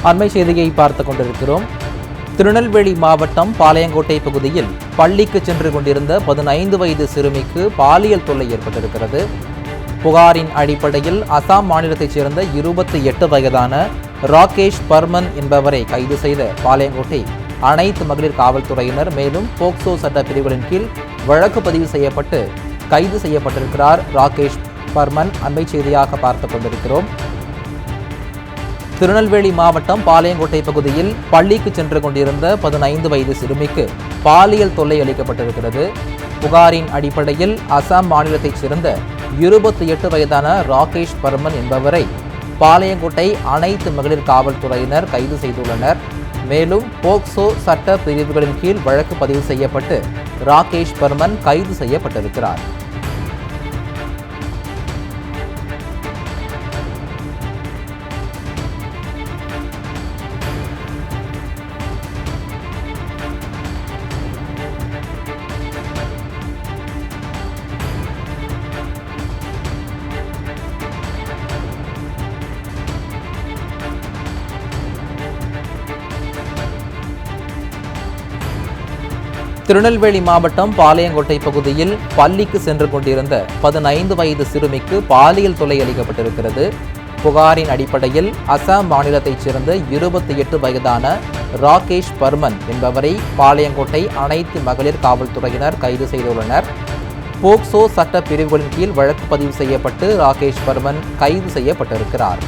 அண்மை செய்தியை பார்த்துக் கொண்டிருக்கிறோம். திருநெல்வேலி மாவட்டம் பாளையங்கோட்டை பகுதியில் பள்ளிக்கு சென்று கொண்டிருந்த 15 வயது சிறுமிக்கு பாலியல் தொல்லை ஏற்பட்டிருக்கிறது. புகாரின் அடிப்படையில் அசாம் மாநிலத்தைச் சேர்ந்த 28 வயதான ராகேஷ் பர்மன் என்பவரை கைது செய்த பாளையங்கோட்டை அனைத்து மகளிர் காவல்துறையினர் மேலும் போக்சோ சட்ட பிரிவுகளின் கீழ் வழக்கு பதிவு செய்யப்பட்டு கைது செய்யப்பட்டிருக்கிறார் ராகேஷ் பர்மன். அண்மை செய்தியாக பார்த்துக் கொண்டிருக்கிறோம். திருநெல்வேலி மாவட்டம் பாளையங்கோட்டை பகுதியில் பள்ளிக்கு சென்று கொண்டிருந்த 15 வயது சிறுமிக்கு பாலியல் தொல்லை அளிக்கப்பட்டிருக்கிறது. புகாரின் அடிப்படையில் அசாம் மாநிலத்தைச் சேர்ந்த 28 வயதான ராகேஷ் பர்மன் என்பவரை பாளையங்கோட்டை அனைத்து மகளிர் காவல்துறையினர் கைது செய்துள்ளனர். மேலும் போக்சோ சட்ட பிரிவுகளின் கீழ் வழக்கு பதிவு செய்யப்பட்டு ராகேஷ் பர்மன் கைது செய்யப்பட்டிருக்கிறார். திருநெல்வேலி மாவட்டம் பாளையங்கோட்டை பகுதியில் பள்ளிக்கு சென்று கொண்டிருந்த 15 வயது சிறுமிக்கு பாலியல் தொல்லை அளிக்கப்பட்டிருக்கிறது. புகாரின் அடிப்படையில் அசாம் மாநிலத்தைச் சேர்ந்த 28 வயதான ராகேஷ் பர்மன் என்பவரை பாளையங்கோட்டை அனைத்து மகளிர் காவல்துறையினர் கைது செய்துள்ளனர். போக்சோ சட்ட பிரிவுகளின் கீழ் வழக்கு பதிவு செய்யப்பட்டு ராகேஷ் பர்மன் கைது செய்யப்பட்டிருக்கிறார்.